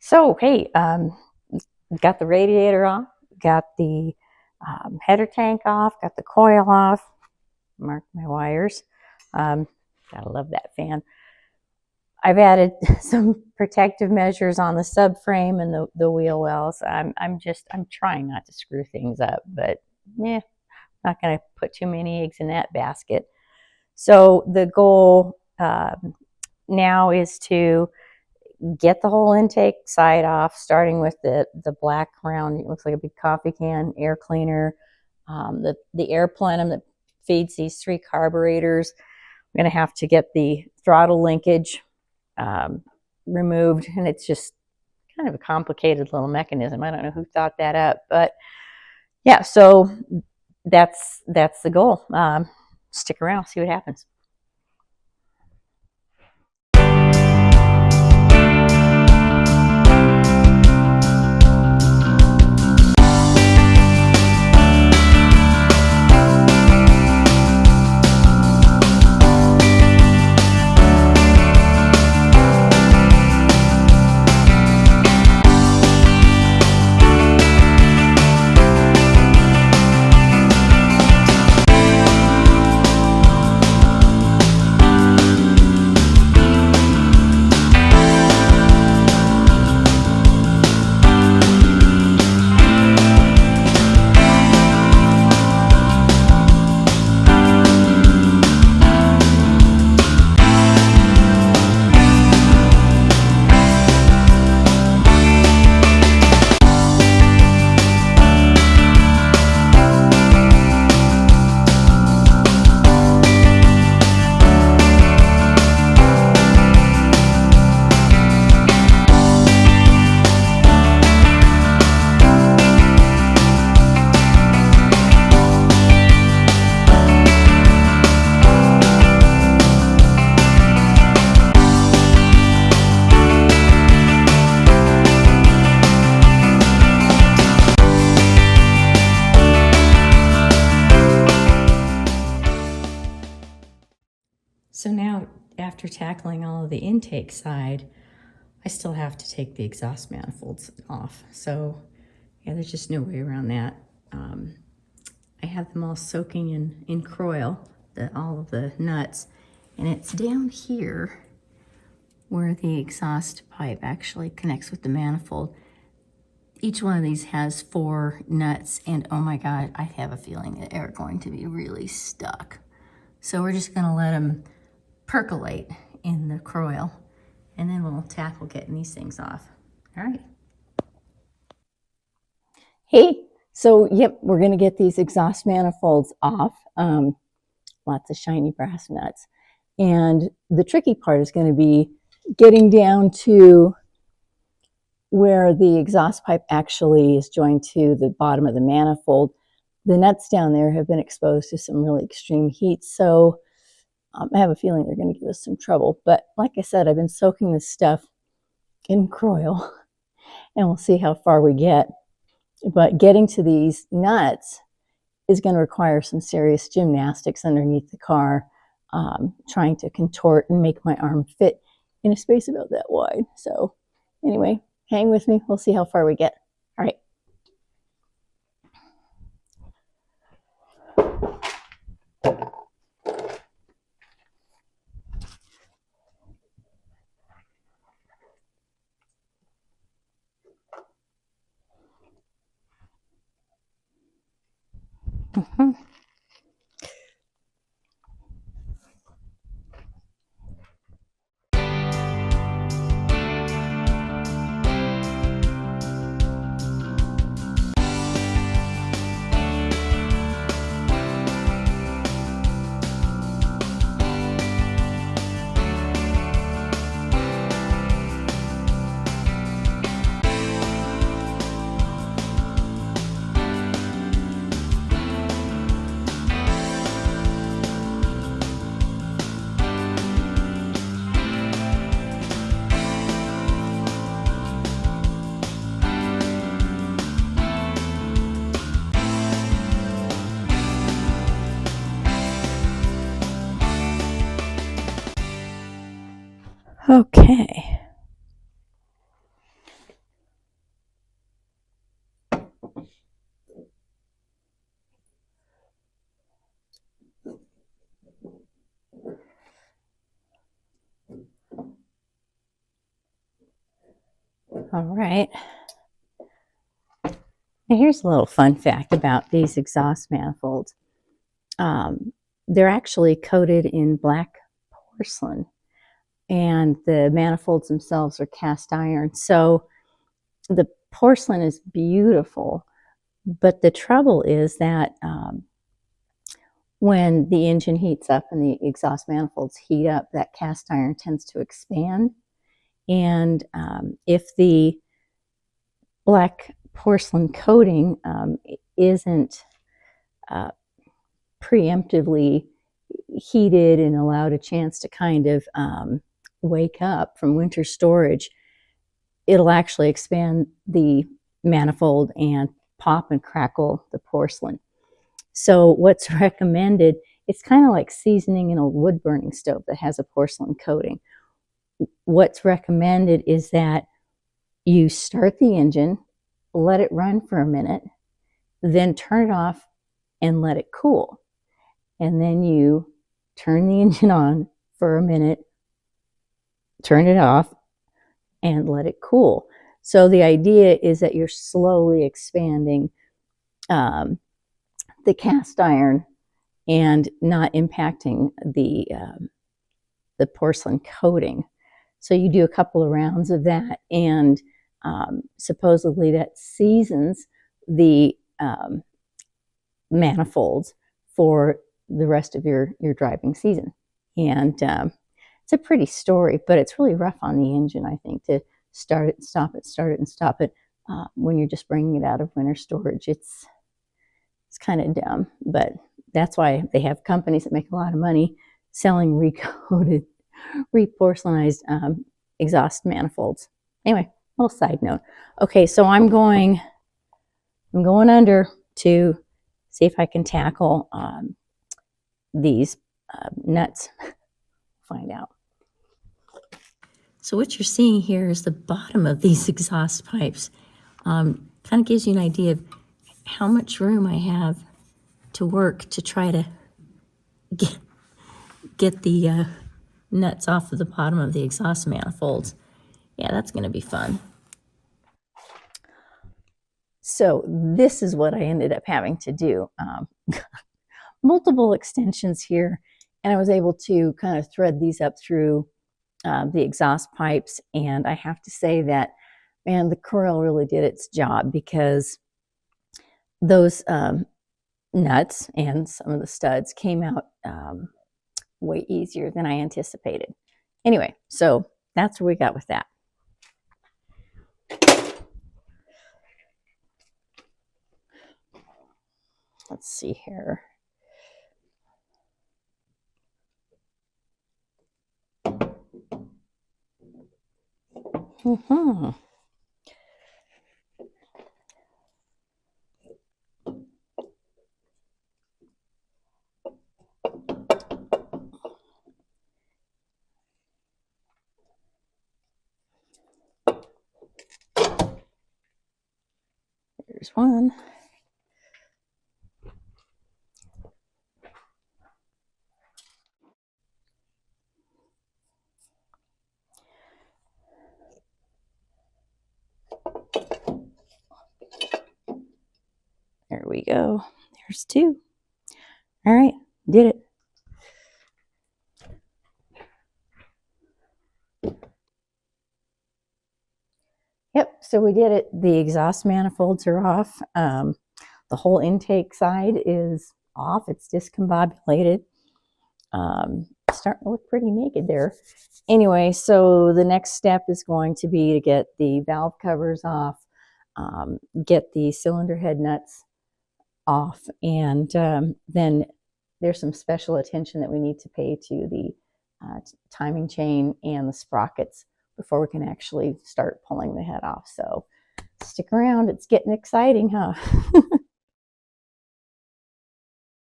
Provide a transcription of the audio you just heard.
So, hey, got the radiator off, got the header tank off, got the coil off, marked my wires. Gotta love that fan. I've added some protective measures on the subframe and the wheel wells. I'm trying not to screw things up, but yeah, not going to put too many eggs in that basket. So the goal now is to get the whole intake side off, starting with the black round, it looks like a big coffee can, air cleaner, the air plenum that feeds these three carburetors. I'm going to have to get the throttle linkage removed, and it's just kind of a complicated little mechanism. I don't know who thought that up, but yeah, so that's the goal. Stick around, see what happens. So now, after tackling all of the intake side, I still have to take the exhaust manifolds off. So yeah, there's just no way around that. I have them all soaking in Kroil, all of the nuts, and it's down here where the exhaust pipe actually connects with the manifold. Each one of these has 4 nuts, and oh my God, I have a feeling that they're going to be really stuck. So we're just gonna let them percolate in the Kroil, and then we'll tackle getting these things off. All right. Hey, so yep, we're gonna get these exhaust manifolds off. Lots of shiny brass nuts. And the tricky part is gonna be getting down to where the exhaust pipe actually is joined to the bottom of the manifold. The nuts down there have been exposed to some really extreme heat, so I have a feeling they're going to give us some trouble. But like I said, I've been soaking this stuff in Kroil, and we'll see how far we get. But getting to these nuts is going to require some serious gymnastics underneath the car, trying to contort and make my arm fit in a space about that wide. So anyway, hang with me. We'll see how far we get. All right. Mm-hmm. Okay. All right. Now here's a little fun fact about these exhaust manifolds. They're actually coated in black porcelain, and the manifolds themselves are cast iron. So the porcelain is beautiful, but the trouble is that when the engine heats up and the exhaust manifolds heat up, that cast iron tends to expand. And if the black porcelain coating isn't preemptively heated and allowed a chance to kind of wake up from winter storage, it'll actually expand the manifold and pop and crackle the porcelain. So what's recommended, it's kind of like seasoning in a wood burning stove that has a porcelain coating. What's recommended is that you start the engine, let it run for a minute, then turn it off and let it cool. And then you turn the engine on for a minute, turn it off, and let it cool. So the idea is that you're slowly expanding the cast iron and not impacting the porcelain coating. So you do a couple of rounds of that, and supposedly that seasons the manifolds for the rest of your driving season. And it's a pretty story, but it's really rough on the engine, I think, to start it, stop it, start it, and stop it when you're just bringing it out of winter storage. It's kind of dumb, but that's why they have companies that make a lot of money selling recoated, reporcelainized exhaust manifolds. Anyway, little side note. Okay, so I'm going under to see if I can tackle these nuts. Find out. So what you're seeing here is the bottom of these exhaust pipes. Kind of gives you an idea of how much room I have to work to try to get the nuts off of the bottom of the exhaust manifolds. Yeah, that's going to be fun. So this is what I ended up having to do. Multiple extensions here, and I was able to kind of thread these up through the exhaust pipes, and I have to say that, man, the coil really did its job, because those nuts and some of the studs came out way easier than I anticipated. Anyway, so that's where we got with that. Let's see here. There's one. There we go. There's two. All right, did it. Yep, so we did it. The exhaust manifolds are off. The whole intake side is off. It's discombobulated. Starting to look pretty naked there. Anyway, so the next step is going to be to get the valve covers off, get the cylinder head nuts off, and then there's some special attention that we need to pay to the timing chain and the sprockets before we can actually start pulling the head off. So stick around, it's getting exciting, huh?